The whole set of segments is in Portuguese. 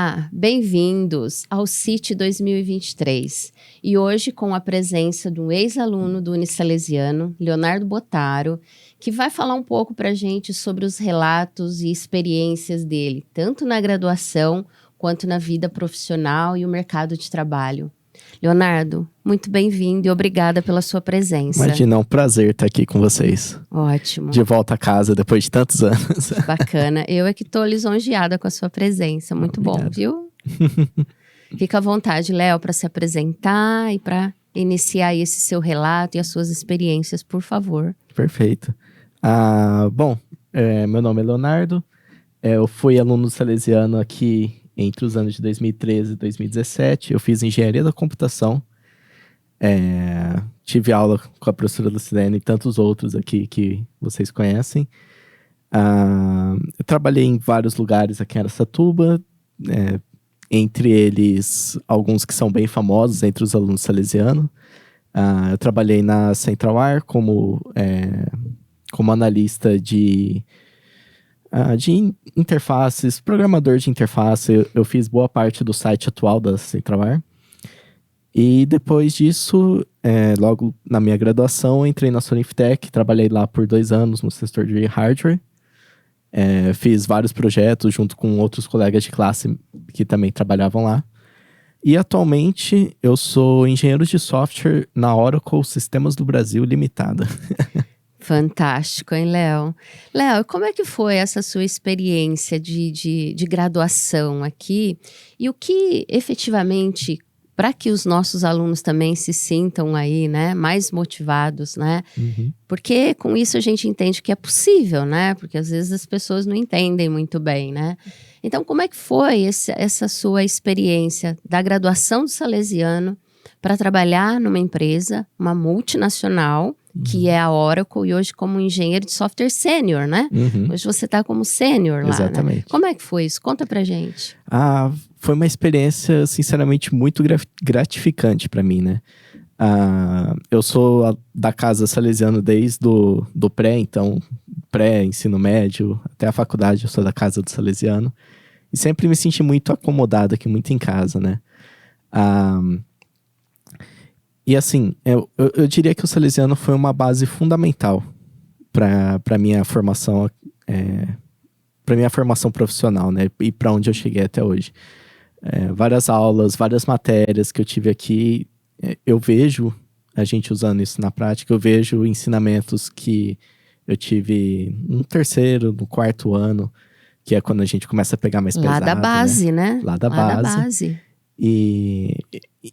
Olá, bem-vindos ao CIT 2023. E hoje com a presença de um ex-aluno do Unisalesiano, Leonardo Bottaro, que vai falar um pouco para a gente sobre os relatos e experiências dele, tanto na graduação quanto na vida profissional e o mercado de trabalho. Leonardo, muito bem-vindo e obrigada pela sua presença. Imagina, é um prazer estar aqui com vocês. Ótimo. De volta a casa depois de tantos anos. Bacana. Eu é que estou lisonjeada com a sua presença. Muito Obrigado. Bom, viu? Fica à vontade, Léo, para se apresentar e para iniciar esse seu relato e as suas experiências, por favor. Perfeito. Meu nome é Leonardo. Eu fui aluno do Salesiano aqui entre os anos de 2013 e 2017. Eu fiz engenharia da computação. Tive aula com a professora Lucilene e tantos outros aqui que vocês conhecem. Eu trabalhei em vários lugares aqui em Araçatuba, entre eles alguns que são bem famosos entre os alunos salesianos. Eu trabalhei na CentralWire como analista de interfaces, programador de interface. Eu fiz boa parte do site atual da CentralWire. E depois disso, logo na minha graduação, entrei na Soniftech, trabalhei lá por 2 anos no setor de hardware. Fiz vários projetos junto com outros colegas de classe que também trabalhavam lá. E atualmente eu sou engenheiro de software na Oracle Sistemas do Brasil Limitada. Fantástico, hein, Léo? Léo, como é que foi essa sua experiência de graduação aqui? E o que efetivamente, para que os nossos alunos também se sintam aí, né, mais motivados, né? Uhum. Porque com isso a gente entende que é possível, né? Porque às vezes as pessoas não entendem muito bem, né? Então, como é que foi essa sua experiência da graduação do Salesiano para trabalhar numa empresa, uma multinacional, que é a Oracle, e hoje como engenheiro de software sênior, né? Uhum. Hoje você está como sênior lá, Exatamente. né? Como é que foi isso? Conta pra gente. Foi uma experiência, sinceramente, muito gratificante para mim, né? Eu sou da casa salesiano desde do pré, então, ensino médio, até a faculdade eu sou da casa do salesiano. E sempre me senti muito acomodado aqui, muito em casa, né? E assim, eu diria que o salesiano foi uma base fundamental para minha formação, para minha formação profissional, né? E para onde eu cheguei até hoje. Várias aulas, várias matérias que eu tive aqui, eu vejo a gente usando isso na prática, eu vejo ensinamentos que eu tive no 3º, no 4º ano, que é quando a gente começa a pegar mais pesado. Lá da base, né? Lá da base. E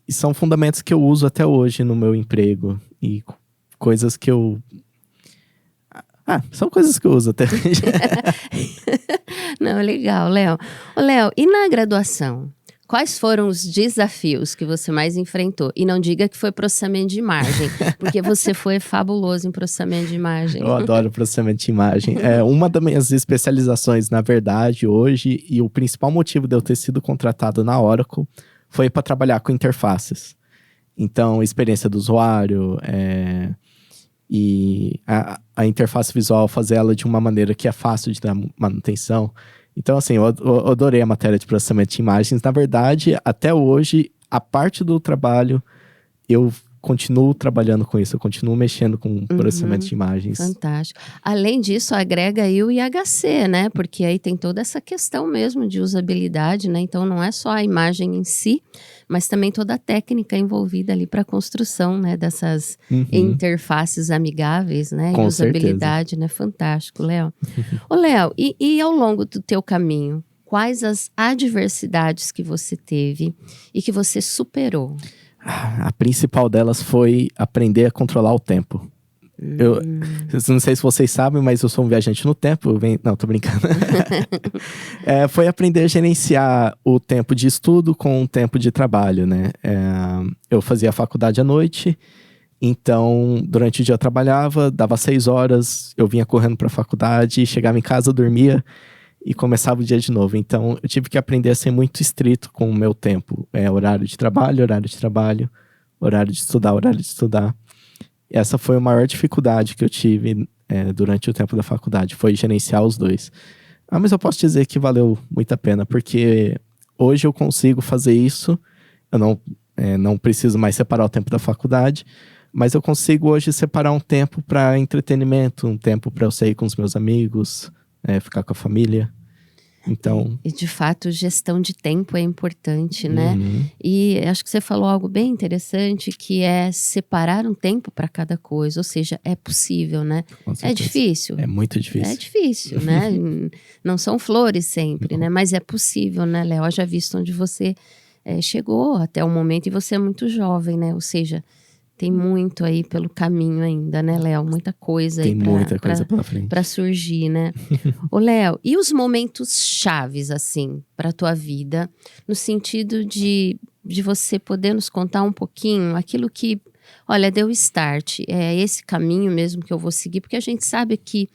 são fundamentos que eu uso até hoje no meu emprego. E coisas que eu... são coisas que eu uso até hoje. Não, legal, Léo. Ô, Léo, e na graduação? Quais foram os desafios que você mais enfrentou? E não diga que foi processamento de imagem, porque você foi fabuloso em processamento de imagem. Eu adoro processamento de imagem. Uma das minhas especializações, na verdade, hoje, e o principal motivo de eu ter sido contratado na Oracle, foi para trabalhar com interfaces. Então, experiência do usuário, e a interface visual, fazer ela de uma maneira que é fácil de dar manutenção. Então, assim, eu adorei a matéria de processamento de imagens. Na verdade, até hoje, a parte do trabalho, eu continuo trabalhando com isso, eu continuo mexendo com processamento de imagens. Fantástico. Além disso, agrega aí o IHC, né? Porque aí tem toda essa questão mesmo de usabilidade, né? Então, não é só a imagem em si, mas também toda a técnica envolvida ali para a construção, né? Dessas interfaces amigáveis, né? Com e usabilidade, certeza. Né? Fantástico, Léo. Ô, Léo, e ao longo do teu caminho, quais as adversidades que você teve e que você superou? A principal delas foi aprender a controlar o tempo. Eu não sei se vocês sabem, mas eu sou um viajante no tempo. Não, tô brincando. Foi aprender a gerenciar o tempo de estudo com o tempo de trabalho, né? Eu fazia faculdade à noite, então durante o dia eu trabalhava, dava 6 horas, eu vinha correndo para a faculdade, chegava em casa, dormia e começava o dia de novo. Então, eu tive que aprender a ser muito estrito com o meu tempo. Horário de trabalho, horário de trabalho, horário de estudar, horário de estudar. E essa foi a maior dificuldade que eu tive durante o tempo da faculdade, foi gerenciar os dois. Mas eu posso dizer que valeu muito a pena, porque hoje eu consigo fazer isso. Eu não preciso mais separar o tempo da faculdade, mas eu consigo hoje separar um tempo para entretenimento, um tempo para eu sair com os meus amigos, ficar com a família. Então... E de fato, gestão de tempo é importante, né? Uhum. E acho que você falou algo bem interessante, que é separar um tempo para cada coisa. Ou seja, é possível, né? Com É certeza. difícil. É muito difícil. É difícil, né? Não são flores sempre, né? Mas é possível, né, Léo? Eu já visto onde você chegou até o momento, e você é muito jovem, né? Ou seja, tem muito aí pelo caminho ainda, né, Léo? Muita coisa aí Tem muita coisa pela frente. para surgir, né? Ô, Léo, e os momentos chaves, assim, para tua vida, no sentido de você poder nos contar um pouquinho aquilo que, olha, deu start, é esse caminho mesmo que eu vou seguir, porque a gente sabe que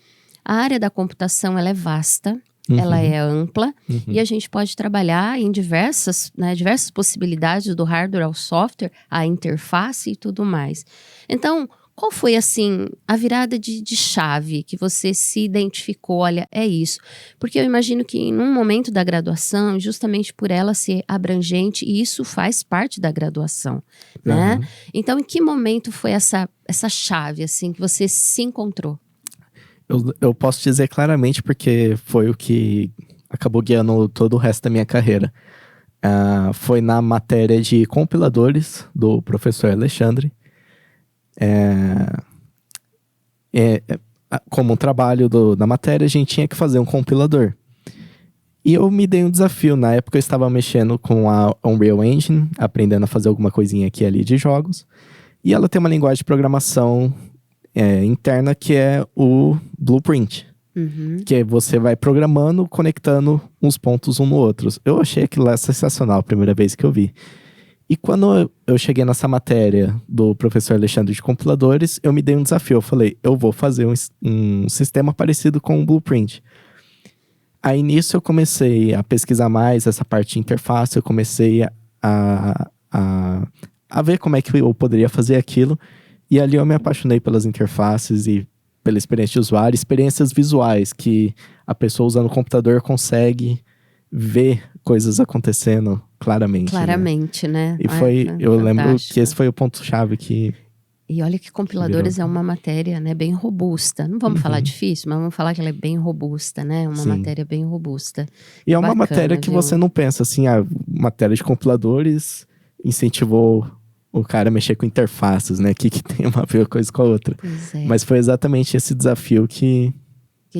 a área da computação, ela é vasta, ela é ampla, e a gente pode trabalhar em diversas possibilidades, do hardware ao software, a interface e tudo mais. Então, qual foi, assim, a virada de chave que você se identificou? Olha, é isso. Porque eu imagino que num momento da graduação, justamente por ela ser abrangente, e isso faz parte da graduação, né? Então, em que momento foi essa chave, assim, que você se encontrou? Eu posso dizer claramente porque foi o que acabou guiando todo o resto da minha carreira. Foi na matéria de compiladores do professor Alexandre. Como um trabalho da matéria, a gente tinha que fazer um compilador. E eu me dei um desafio. Na época eu estava mexendo com a Unreal Engine, aprendendo a fazer alguma coisinha aqui e ali de jogos. E ela tem uma linguagem de programação interna que é o Blueprint. Que você vai programando, conectando uns pontos um no outro. Eu achei aquilo lá sensacional a primeira vez que eu vi. E quando eu cheguei nessa matéria do professor Alexandre de compiladores, eu me dei um desafio. Eu falei, eu vou fazer um sistema parecido com o Blueprint. Aí nisso eu comecei a pesquisar mais essa parte de interface, eu comecei a ver como é que eu poderia fazer aquilo. E ali eu me apaixonei pelas interfaces e pela experiência de usuário, experiências visuais, que a pessoa usando o computador consegue ver coisas acontecendo claramente. Claramente, né? E eu lembro que esse foi o ponto-chave que... E olha que compiladores é uma matéria, né, bem robusta. Não vamos falar difícil, mas vamos falar que ela é bem robusta, né? Uma matéria bem robusta. E é uma matéria que você não pensa assim, matéria de compiladores incentivou o cara a mexer com interfaces, né? Que tem uma coisa com a outra. Mas foi exatamente esse desafio que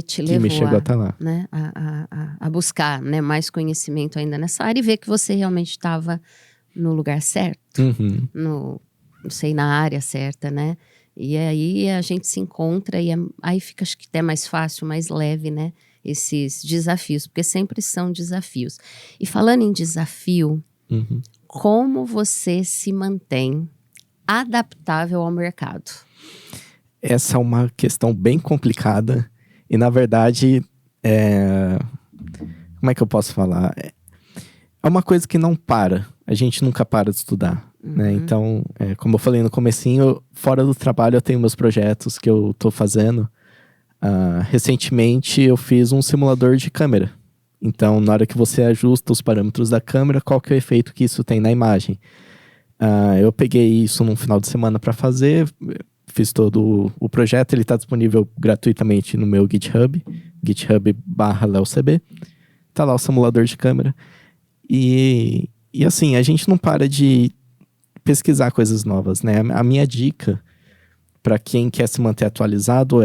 te levou me chegou até lá. Né, a buscar, né, mais conhecimento ainda nessa área e ver que você realmente estava no lugar certo, não sei, na área certa, né? E aí a gente se encontra e aí fica, acho que até mais fácil, mais leve, né? Esses desafios, porque sempre são desafios. E falando em desafio, como você se mantém adaptável ao mercado? Essa é uma questão bem complicada. E, na verdade, como é que eu posso falar? É uma coisa que não para. A gente nunca para de estudar, né? Então, como eu falei no comecinho, fora do trabalho eu tenho meus projetos que eu tô fazendo. Recentemente, eu fiz um simulador de câmera. Então, na hora que você ajusta os parâmetros da câmera, qual que é o efeito que isso tem na imagem? Eu peguei isso num final de semana para fazer... Fiz todo o projeto, ele está disponível gratuitamente no meu GitHub, github.com/LeoCB. Tá lá o simulador de câmera. E assim, a gente não para de pesquisar coisas novas, né? A minha dica para quem quer se manter atualizado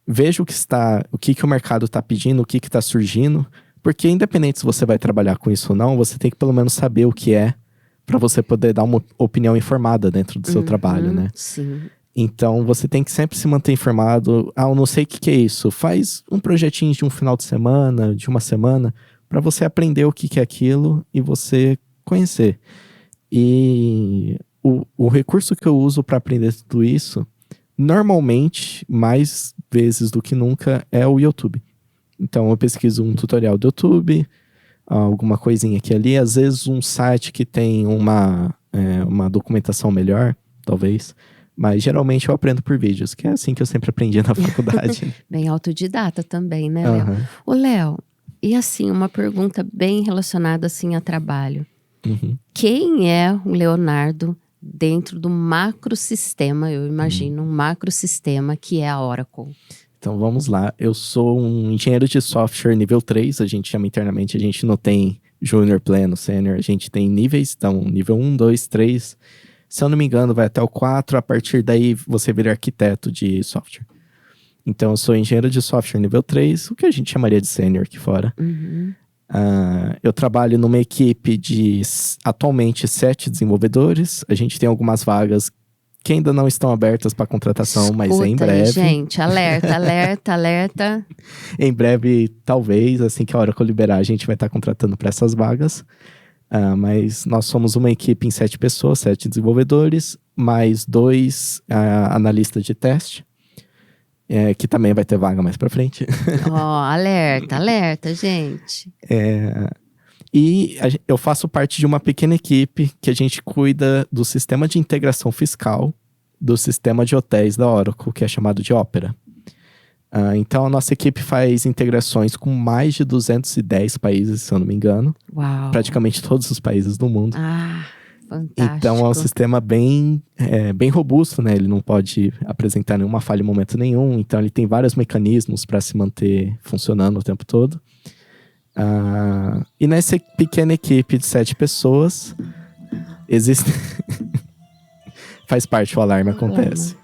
veja o que o mercado está pedindo, o que está surgindo, porque independente se você vai trabalhar com isso ou não, você tem que pelo menos saber o que é, para você poder dar uma opinião informada dentro do seu trabalho, né? Sim. Então, você tem que sempre se manter informado. Eu não sei o que é isso. Faz um projetinho de um final de semana, de uma semana, para você aprender o que é aquilo e você conhecer. E o recurso que eu uso para aprender tudo isso, normalmente, mais vezes do que nunca, é o YouTube. Então, eu pesquiso um tutorial do YouTube, alguma coisinha aqui e ali. Às vezes, um site que tem uma documentação melhor, talvez. Mas geralmente eu aprendo por vídeos, que é assim que eu sempre aprendi na faculdade. Bem autodidata também, né, Léo? Ô, Léo, E assim, uma pergunta bem relacionada assim a trabalho. Uhum. Quem é o Leonardo dentro do macrosistema, eu imagino, um macrosistema que é a Oracle? Então vamos lá, eu sou um engenheiro de software nível 3, a gente chama internamente, a gente não tem júnior, pleno, sênior, a gente tem níveis, então nível 1, 2, 3, se eu não me engano vai até o 4, a partir daí você vira arquiteto de software. Então eu sou engenheiro de software nível 3, o que a gente chamaria de sênior aqui fora. Uhum. Eu trabalho numa equipe de atualmente 7 desenvolvedores, a gente tem algumas vagas que ainda não estão abertas para contratação, mas em Escuta aí, breve. gente, alerta. Em breve, talvez, assim que a Oracle liberar, a gente vai estar contratando para essas vagas. Mas nós somos uma equipe em 7 pessoas, 7 desenvolvedores, mais 2 analistas de teste, que também vai ter vaga mais para frente. Ó, alerta, gente. E eu faço parte de uma pequena equipe que a gente cuida do sistema de integração fiscal do sistema de hotéis da Oracle, que é chamado de Opera. Então, a nossa equipe faz integrações com mais de 210 países, se eu não me engano. Uau. Praticamente todos os países do mundo. Fantástico. Então, é um sistema bem robusto, né? Ele não pode apresentar nenhuma falha em momento nenhum. Então, ele tem vários mecanismos para se manter funcionando o tempo todo. E nessa pequena equipe de 7 pessoas, existe... Faz parte, o alarme acontece.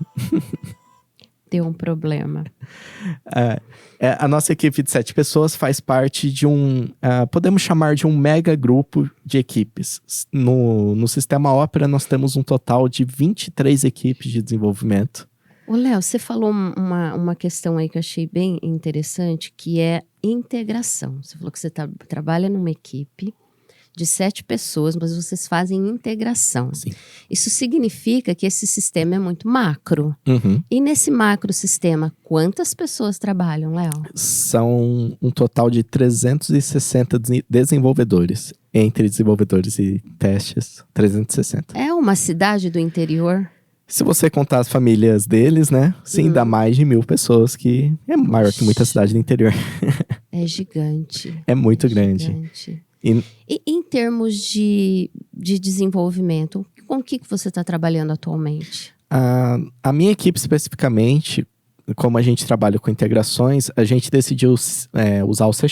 Deu um problema. A nossa equipe de 7 pessoas faz parte de podemos chamar de um mega grupo de equipes. No sistema Opera, nós temos um total de 23 equipes de desenvolvimento. Ô, Léo, você falou uma questão aí que eu achei bem interessante, que é integração. Você falou que você trabalha numa equipe de 7 pessoas, mas vocês fazem integração. Sim. Isso significa que esse sistema é muito macro. Uhum. E nesse macro sistema, quantas pessoas trabalham, Léo? São um total de 360 desenvolvedores. Entre desenvolvedores e testes, 360. É uma cidade do interior? Se você contar as famílias deles, né? Sim, dá mais de 1000 pessoas, que é maior que muita cidade do interior. É gigante. É muito grande. Gigante. E em termos de desenvolvimento, com o que você está trabalhando atualmente? A minha equipe especificamente, como a gente trabalha com integrações, a gente decidiu usar o C#,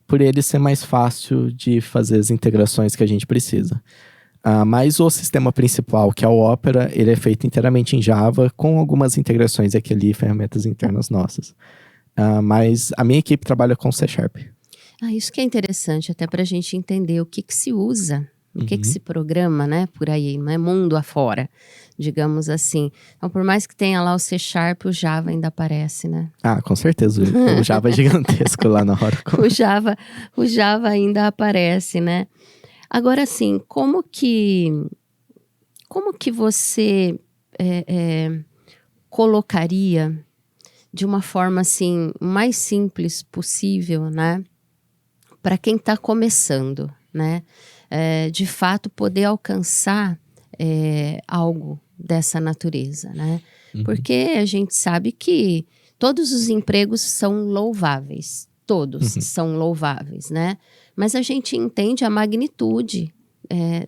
por ele ser mais fácil de fazer as integrações que a gente precisa. Mas o sistema principal, que é o Opera, ele é feito inteiramente em Java, com algumas integrações aqui ali, ferramentas internas nossas. Mas a minha equipe trabalha com C#. Isso que é interessante, até para a gente entender o que se usa, o que se programa, né, por aí, não é mundo afora, digamos assim. Então, por mais que tenha lá o C#, o Java ainda aparece, né? Com certeza. O Java é gigantesco lá na Oracle. O Java ainda aparece, né? Agora, assim, como que você colocaria de uma forma, assim, mais simples possível, né? Para quem está começando, né? De fato, poder alcançar algo dessa natureza, né? Uhum. Porque a gente sabe que todos os empregos são louváveis. Todos são louváveis, né? Mas a gente entende a magnitude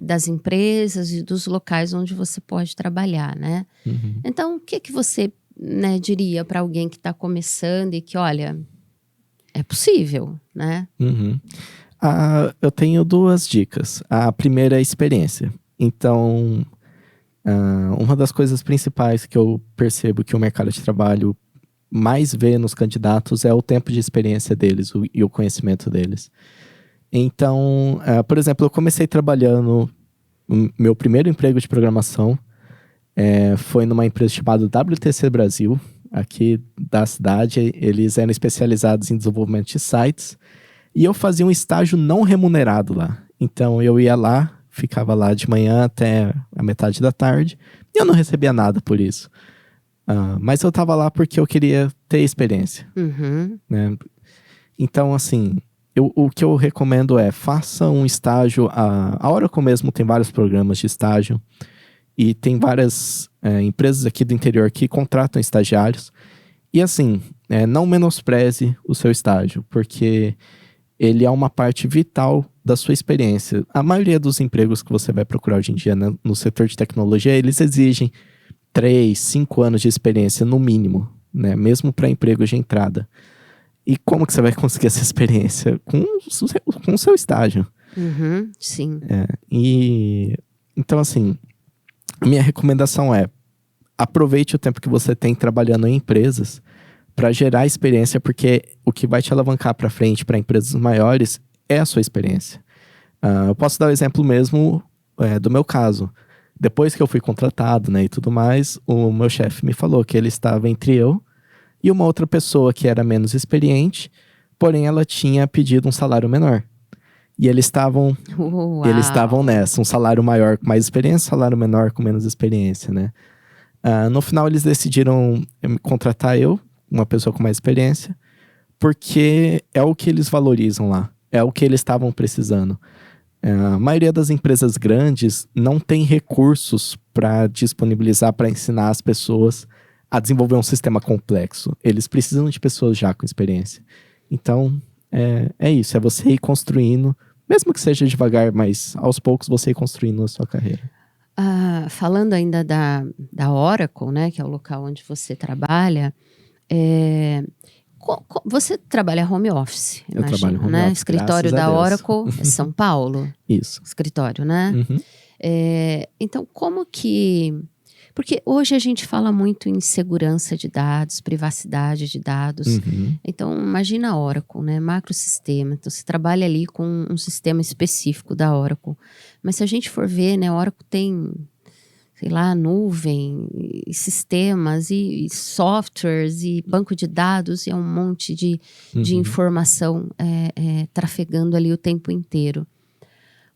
das empresas e dos locais onde você pode trabalhar, né? Uhum. Então, o que você, né, diria para alguém que está começando e que, olha, é possível, né? Uhum. Eu tenho 2 dicas. A primeira é a experiência. Então, uma das coisas principais que eu percebo que o mercado de trabalho mais vê nos candidatos é o tempo de experiência deles e o conhecimento deles. Então, por exemplo, eu comecei trabalhando, meu primeiro emprego de programação foi numa empresa chamada WTC Brasil, aqui da cidade. Eles eram especializados em desenvolvimento de sites, e eu fazia um estágio não remunerado lá. Então, eu ia lá, ficava lá de manhã até a metade da tarde, e eu não recebia nada por isso. Mas eu estava lá porque eu queria ter experiência. Uhum. Né? Então, assim, o que eu recomendo faça um estágio. A Oracle mesmo tem vários programas de estágio, e tem várias empresas aqui do interior que contratam estagiários. E assim, não menospreze o seu estágio, porque ele é uma parte vital da sua experiência. A maioria dos empregos que você vai procurar hoje em dia, né, no setor de tecnologia, eles exigem 3, 5 anos de experiência no mínimo, né, mesmo para empregos de entrada. E como que você vai conseguir essa experiência? Com o seu estágio. Sim. Então, assim, a minha recomendação é: aproveite o tempo que você tem trabalhando em empresas para gerar experiência, porque o que vai te alavancar para frente para empresas maiores é a sua experiência. Eu posso dar o exemplo mesmo do meu caso. Depois que eu fui contratado, né, e tudo mais, o meu chefe me falou que ele estava entre eu e uma outra pessoa que era menos experiente, porém ela tinha pedido um salário menor. E eles estavam nessa, um salário maior com mais experiência, um salário menor com menos experiência, né? No final eles decidiram contratar eu, uma pessoa com mais experiência, porque é o que eles valorizam lá, é o que eles estavam precisando. A maioria das empresas grandes não tem recursos para disponibilizar, para ensinar as pessoas a desenvolver um sistema complexo. Eles precisam de pessoas já com experiência. Então, é isso, é você ir construindo, mesmo que seja devagar, mas aos poucos você ir construindo a sua carreira. Falando ainda da Oracle, né, que é o local onde você trabalha, você trabalha home office, Eu trabalho home né? office, Escritório graças a da Deus. Oracle é São Paulo. Isso. Escritório, né? Uhum. Então, como que... Porque hoje a gente fala muito em segurança de dados, privacidade de dados. Uhum. Então, imagina a Oracle, né? Macrosistema. Então, você trabalha ali com um sistema específico da Oracle. Mas se a gente for ver, né? A Oracle tem, sei lá, nuvem, e sistemas, e softwares, e banco de dados, e é um monte de informação trafegando ali o tempo inteiro.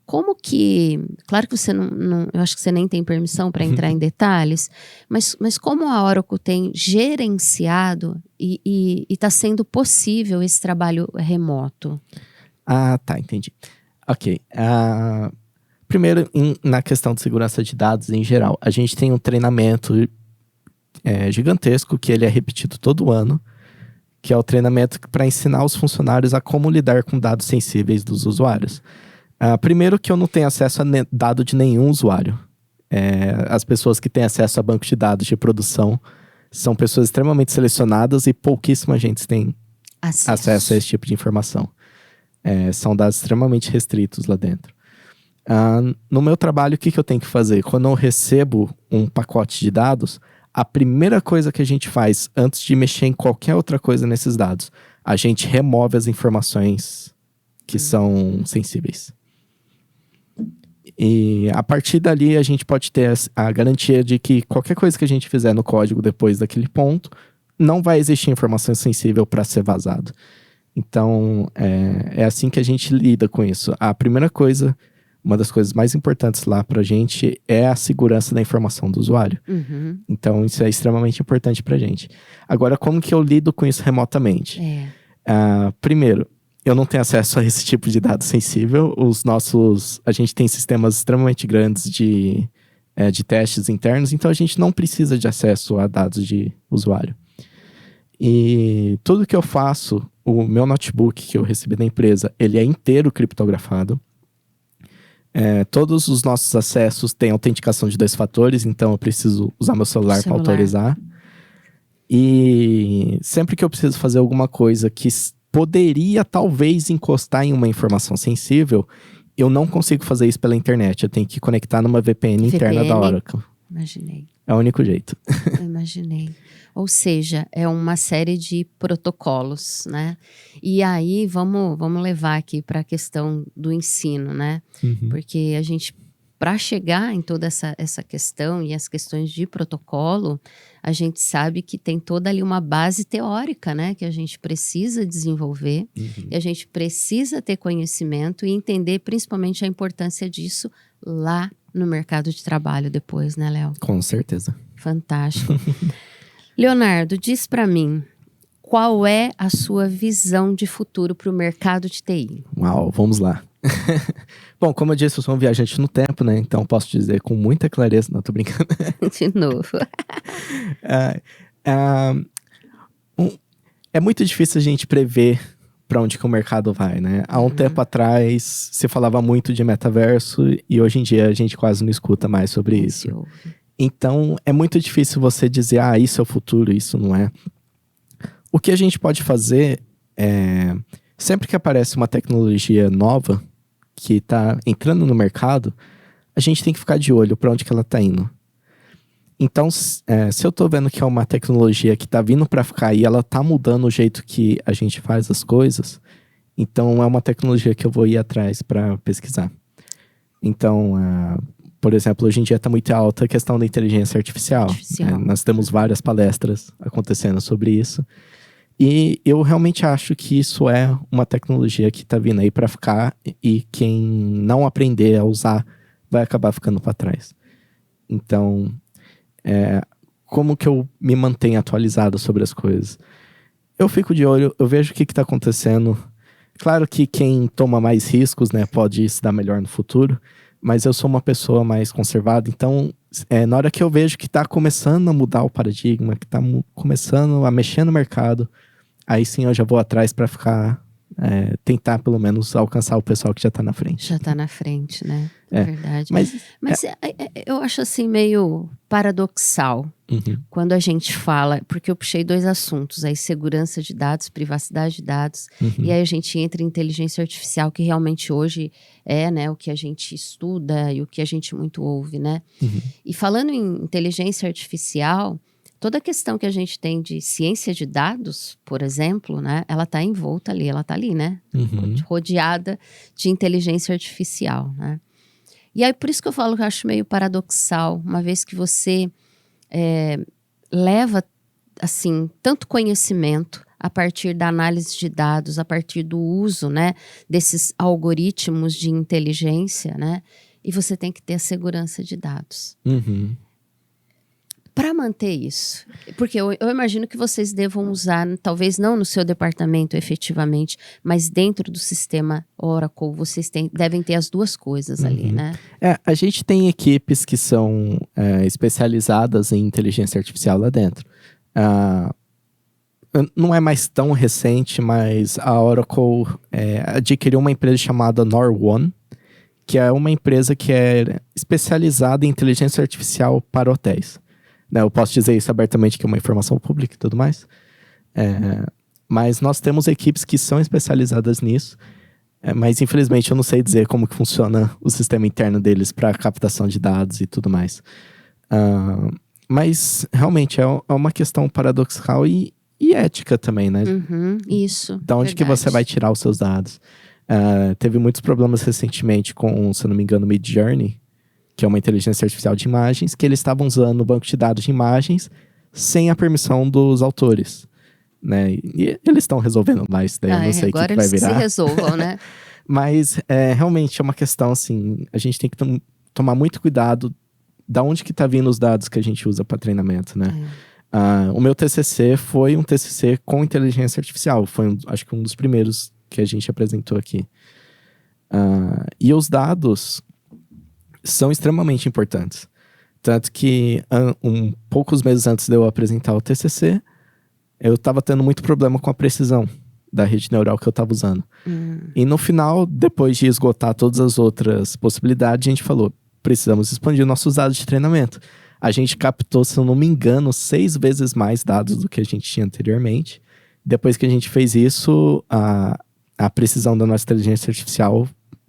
Como que... Claro que você não eu acho que você nem tem permissão para entrar em detalhes, mas como a Oracle tem gerenciado e está sendo possível esse trabalho remoto? Tá, entendi. Ok. Primeiro, na questão de segurança de dados em geral, a gente tem um treinamento gigantesco que ele é repetido todo ano, que é o treinamento para ensinar os funcionários a como lidar com dados sensíveis dos usuários. Primeiro que eu não tenho acesso a dado de nenhum usuário. As pessoas que têm acesso a banco de dados de produção são pessoas extremamente selecionadas e pouquíssima gente tem acesso a esse tipo de informação. São dados extremamente restritos lá dentro. No meu trabalho, o que eu tenho que fazer? Quando eu recebo um pacote de dados, a primeira coisa que a gente faz antes de mexer em qualquer outra coisa nesses dados, a gente remove as informações que são sensíveis. E a partir dali a gente pode ter a garantia de que qualquer coisa que a gente fizer no código depois daquele ponto, não vai existir informação sensível para ser vazado. Então, é assim que a gente lida com isso. A primeira coisa, uma das coisas mais importantes lá pra gente é a segurança da informação do usuário. Então, isso é extremamente importante pra gente. Agora, como que eu lido com isso remotamente? Primeiro, eu não tenho acesso a esse tipo de dado sensível. A gente tem sistemas extremamente grandes de testes internos, então a gente não precisa de acesso a dados de usuário. E tudo que eu faço, o meu notebook que eu recebi da empresa, ele é inteiro criptografado. Todos os nossos acessos têm autenticação de 2 fatores, então eu preciso usar meu celular para autorizar. E sempre que eu preciso fazer alguma coisa que poderia talvez encostar em uma informação sensível, eu não consigo fazer isso pela internet. Eu tenho que conectar numa VPN interna da Oracle. Imaginei. É o único jeito. Eu imaginei. Ou seja, é uma série de protocolos, né? E aí, vamos levar aqui para a questão do ensino, né? Porque a gente, para chegar em toda essa questão e as questões de protocolo, a gente sabe que tem toda ali uma base teórica, né? Que a gente precisa desenvolver, e a gente precisa ter conhecimento e entender principalmente a importância disso lá no mercado de trabalho depois, né, Léo? Com certeza. Fantástico. Leonardo, diz para mim, qual é a sua visão de futuro para o mercado de TI? Uau, vamos lá. Bom, como eu disse, eu sou um viajante no tempo, né? Então posso dizer com muita clareza, não tô brincando. De novo. É muito difícil a gente prever para onde que o mercado vai, né? Há um tempo atrás se falava muito de metaverso e hoje em dia a gente quase não escuta mais sobre isso. Então é muito difícil você dizer, isso é o futuro, isso não é. O que a gente pode fazer é, sempre que aparece uma tecnologia nova que está entrando no mercado, a gente tem que ficar de olho para onde que ela está indo. Então, se eu tô vendo que é uma tecnologia que tá vindo para ficar e ela tá mudando o jeito que a gente faz as coisas, então é uma tecnologia que eu vou ir atrás para pesquisar. Então, por exemplo, hoje em dia tá muito alta a questão da inteligência artificial. Nós temos várias palestras acontecendo sobre isso. E eu realmente acho que isso é uma tecnologia que tá vindo aí para ficar e quem não aprender a usar vai acabar ficando para trás. Então, como que eu me mantenho atualizado sobre as coisas? Eu fico de olho, eu vejo o que está acontecendo. Claro que quem toma mais riscos, né, pode se dar melhor no futuro, mas eu sou uma pessoa mais conservada, então na hora que eu vejo que está começando a mudar o paradigma, que está começando a mexer no mercado, aí sim eu já vou atrás para ficar, tentar pelo menos alcançar o pessoal que já está na frente. Já está na frente, né? É verdade. Mas eu acho assim meio paradoxal quando a gente fala, porque eu puxei 2 assuntos, aí segurança de dados, privacidade de dados, e aí a gente entra em inteligência artificial, que realmente hoje é, né, o que a gente estuda e o que a gente muito ouve, né? E falando em inteligência artificial, toda a questão que a gente tem de ciência de dados, por exemplo, né, ela está envolta ali, ela está ali, né? Rodeada de inteligência artificial, né? E aí, por isso que eu falo que eu acho meio paradoxal, uma vez que você leva, assim, tanto conhecimento a partir da análise de dados, a partir do uso, né, desses algoritmos de inteligência, né? E você tem que ter a segurança de dados. Para manter isso, porque eu imagino que vocês devam usar, talvez não no seu departamento efetivamente, mas dentro do sistema Oracle, vocês devem ter as duas coisas ali, né? A gente tem equipes que são especializadas em inteligência artificial lá dentro. Não é mais tão recente, mas a Oracle adquiriu uma empresa chamada Nor1, que é uma empresa que é especializada em inteligência artificial para hotéis. Eu posso dizer isso abertamente, que é uma informação pública e tudo mais. Mas nós temos equipes que são especializadas nisso. Mas, infelizmente, eu não sei dizer como que funciona o sistema interno deles para captação de dados e tudo mais. Mas, realmente, é uma questão paradoxal e ética também, né? Isso, da onde que você vai tirar os seus dados? Teve muitos problemas recentemente com, se eu não me engano, Midjourney, que é uma inteligência artificial de imagens, que eles estavam usando o banco de dados de imagens sem a permissão dos autores, né? E eles estão resolvendo lá isso daí, eu não sei o que vai virar. Agora eles se resolvam, né? Mas realmente é uma questão, assim, a gente tem que tomar muito cuidado da onde que tá vindo os dados que a gente usa para treinamento, né? O meu TCC foi um TCC com inteligência artificial, foi acho que um dos primeiros que a gente apresentou aqui. E os dados são extremamente importantes. Tanto que poucos meses antes de eu apresentar o TCC, eu estava tendo muito problema com a precisão da rede neural que eu estava usando. E no final, depois de esgotar todas as outras possibilidades, a gente falou, precisamos expandir nossos dados de treinamento. A gente captou, se eu não me engano, 6 vezes mais dados do que a gente tinha anteriormente. Depois que a gente fez isso, a precisão da nossa inteligência artificial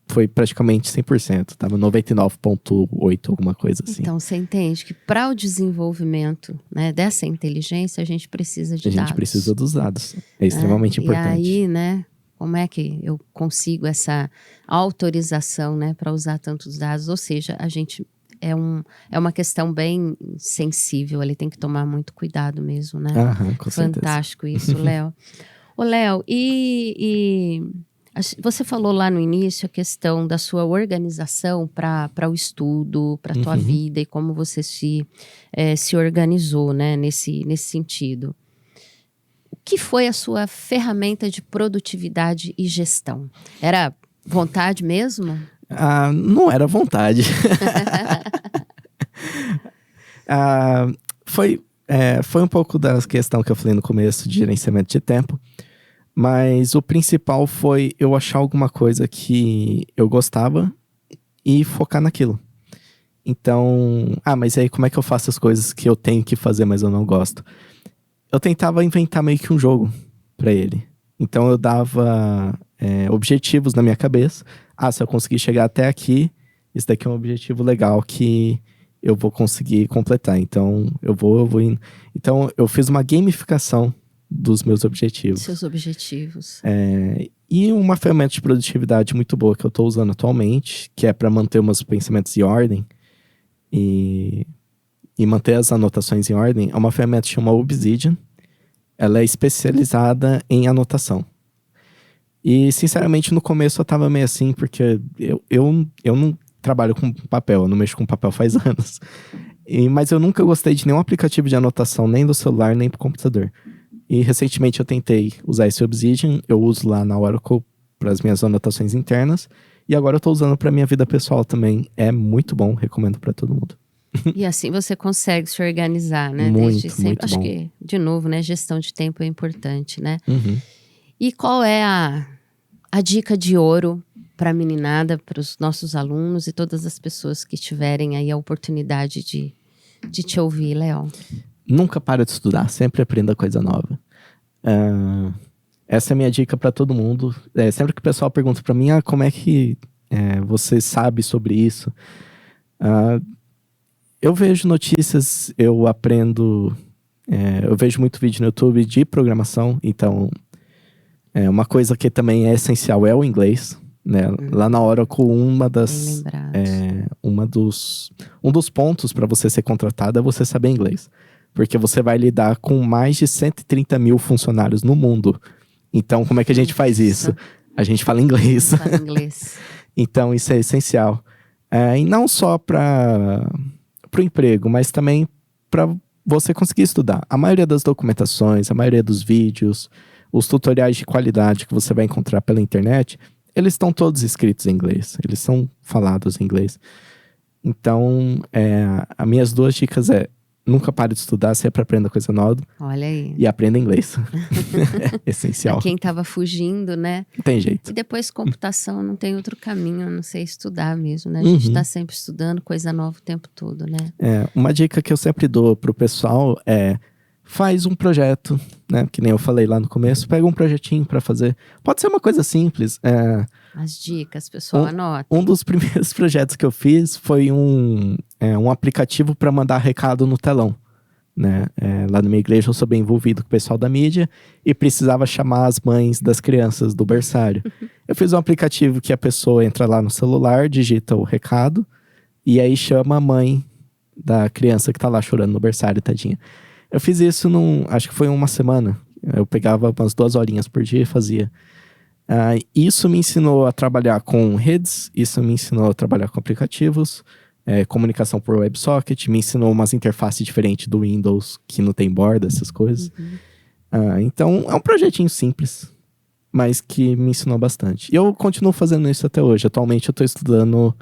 foi praticamente 100%, estava 99,8%, alguma coisa assim. Então, você entende que para o desenvolvimento, né, dessa inteligência, a gente precisa de dados. A gente precisa dos dados, é extremamente importante. E aí, né, como é que eu consigo essa autorização, né, para usar tantos dados? Ou seja, a gente é uma questão bem sensível, ele tem que tomar muito cuidado mesmo, né? Com Fantástico isso, Léo. Ô, Léo, você falou lá no início a questão da sua organização para o estudo, para a tua vida e como você se organizou, né, nesse sentido. O que foi a sua ferramenta de produtividade e gestão? Era vontade mesmo? Não era vontade. Foi um pouco da questão que eu falei no começo de gerenciamento de tempo. Mas o principal foi eu achar alguma coisa que eu gostava e focar naquilo. Então, mas aí como é que eu faço as coisas que eu tenho que fazer, mas eu não gosto? Eu tentava inventar meio que um jogo pra ele. Então eu dava objetivos na minha cabeça. Se eu conseguir chegar até aqui, esse daqui é um objetivo legal que eu vou conseguir completar. Então eu vou indo. Então eu fiz uma gamificação dos meus objetivos. Seus objetivos. E uma ferramenta de produtividade muito boa que eu tô usando atualmente, que é para manter meus pensamentos em ordem e manter as anotações em ordem, é uma ferramenta que chama Obsidian. Ela é especializada em anotação. E, sinceramente, no começo eu tava meio assim, porque eu não trabalho com papel, eu não mexo com papel faz anos. Mas eu nunca gostei de nenhum aplicativo de anotação, nem do celular, nem pro computador. E, recentemente, eu tentei usar esse Obsidian, eu uso lá na Oracle para as minhas anotações internas, e agora eu tô usando pra minha vida pessoal também. É muito bom, recomendo pra todo mundo. E assim você consegue se organizar, né? Muito, Desde sempre. muito Acho bom. que, de novo, né? Gestão de tempo é importante, né? Uhum. E qual é a dica de ouro para a meninada, para os nossos alunos e todas as pessoas que tiverem aí a oportunidade de te ouvir, Léo? Nunca para de estudar, sempre aprenda coisa nova. Essa é a minha dica pra todo mundo. Sempre que o pessoal pergunta pra mim, como é que você sabe sobre isso? Eu vejo notícias, eu aprendo, eu vejo muito vídeo no YouTube de programação, então uma coisa que também é essencial é o inglês, né? Lá na Oracle, Bem lembrados. um dos pontos para você ser contratado é você saber inglês, porque você vai lidar com mais de 130 mil funcionários no mundo. Então, como é que a gente faz isso? A gente fala inglês. Fala inglês. Então, isso é essencial. E não só para o emprego, mas também para você conseguir estudar. A maioria das documentações, a maioria dos vídeos, os tutoriais de qualidade que você vai encontrar pela internet, eles estão todos escritos em inglês. Eles são falados em inglês. Então, as minhas 2 dicas nunca pare de estudar, sempre aprenda coisa nova. Olha aí. E aprenda inglês. É essencial. Pra quem tava fugindo, né? Não tem jeito. E depois computação não tem outro caminho, a não ser estudar mesmo, né? A gente tá sempre estudando coisa nova o tempo todo, né? Uma dica que eu sempre dou pro pessoal faz um projeto, né? Que nem eu falei lá no começo, pega um projetinho pra fazer. Pode ser uma coisa simples. As dicas, pessoal, anota. Um dos primeiros projetos que eu fiz foi um aplicativo para mandar recado no telão, né? Lá na minha igreja eu sou bem envolvido com o pessoal da mídia e precisava chamar as mães das crianças do berçário. Eu fiz um aplicativo que a pessoa entra lá no celular, digita o recado e aí chama a mãe da criança que tá lá chorando no berçário, tadinha. Eu fiz isso acho que foi uma semana. Eu pegava umas 2 horinhas por dia e fazia. Isso me ensinou a trabalhar com redes, isso me ensinou a trabalhar com aplicativos, comunicação por WebSocket, me ensinou umas interfaces diferentes do Windows, que não tem borda, essas coisas. Então, é um projetinho simples, mas que me ensinou bastante. E eu continuo fazendo isso até hoje. Atualmente eu estou estudando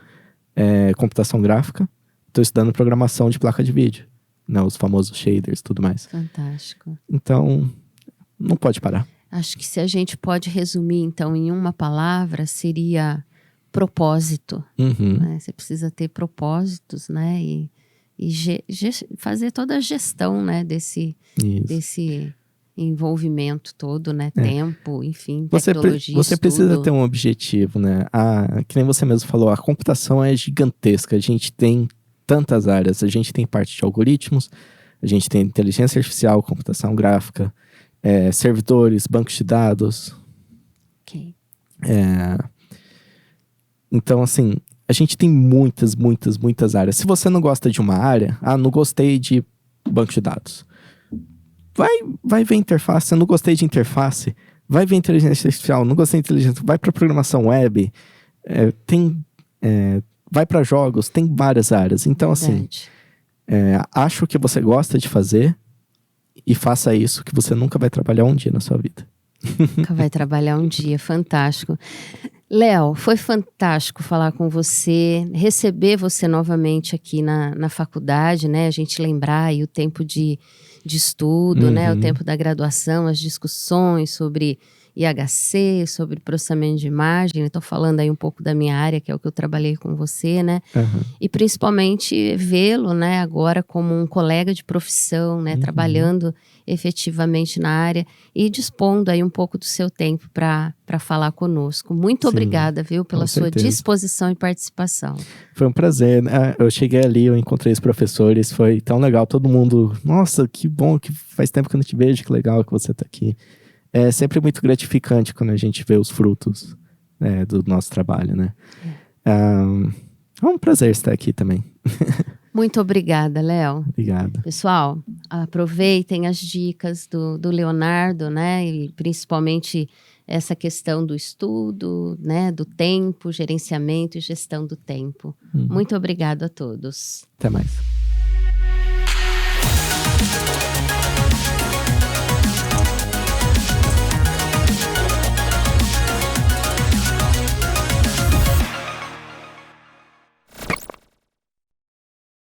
computação gráfica, estou estudando programação de placa de vídeo, né, os famosos shaders e tudo mais. Fantástico. Então, não pode parar. Acho que se a gente pode resumir, então, em uma palavra, seria propósito. Né? Você precisa ter propósitos, né? E fazer toda a gestão, né? Desse envolvimento todo, né? Tempo, enfim, tecnologia, Você precisa estudo. ter um objetivo, né? Que nem você mesmo falou, a computação é gigantesca. A gente tem tantas áreas. A gente tem parte de algoritmos, a gente tem inteligência artificial, computação gráfica, servidores, bancos de dados. Ok. Então, assim, a gente tem muitas, muitas, muitas áreas. Se você não gosta de uma área, não gostei de banco de dados. Vai ver interface, não gostei de interface. Vai ver inteligência artificial, não gostei de inteligência. Vai para programação web, vai para jogos, tem várias áreas. Então, assim, acho que você gosta de fazer e faça isso, que você nunca vai trabalhar um dia na sua vida. Nunca vai trabalhar um dia, fantástico. Léo, foi fantástico falar com você, receber você novamente aqui na faculdade, né? A gente lembrar aí o tempo de estudo, né? O tempo da graduação, as discussões sobre IHC, sobre processamento de imagem. Estou falando aí um pouco da minha área, que é o que eu trabalhei com você, né? E principalmente vê-lo, né, agora como um colega de profissão, né, trabalhando efetivamente na área e dispondo aí um pouco do seu tempo para falar conosco. Muito obrigada, viu, pela sua disposição e participação. Foi um prazer, né? Eu cheguei ali, eu encontrei os professores, foi tão legal, todo mundo, nossa, que bom, que faz tempo que eu não te vejo, que legal que você tá aqui. É sempre muito gratificante quando a gente vê os frutos, né, do nosso trabalho, né? É um prazer estar aqui também. Muito obrigada, Léo. Obrigado. Pessoal, aproveitem as dicas do Leonardo, né? E principalmente essa questão do estudo, né? Do tempo, gerenciamento e gestão do tempo. Muito obrigado a todos. Até mais.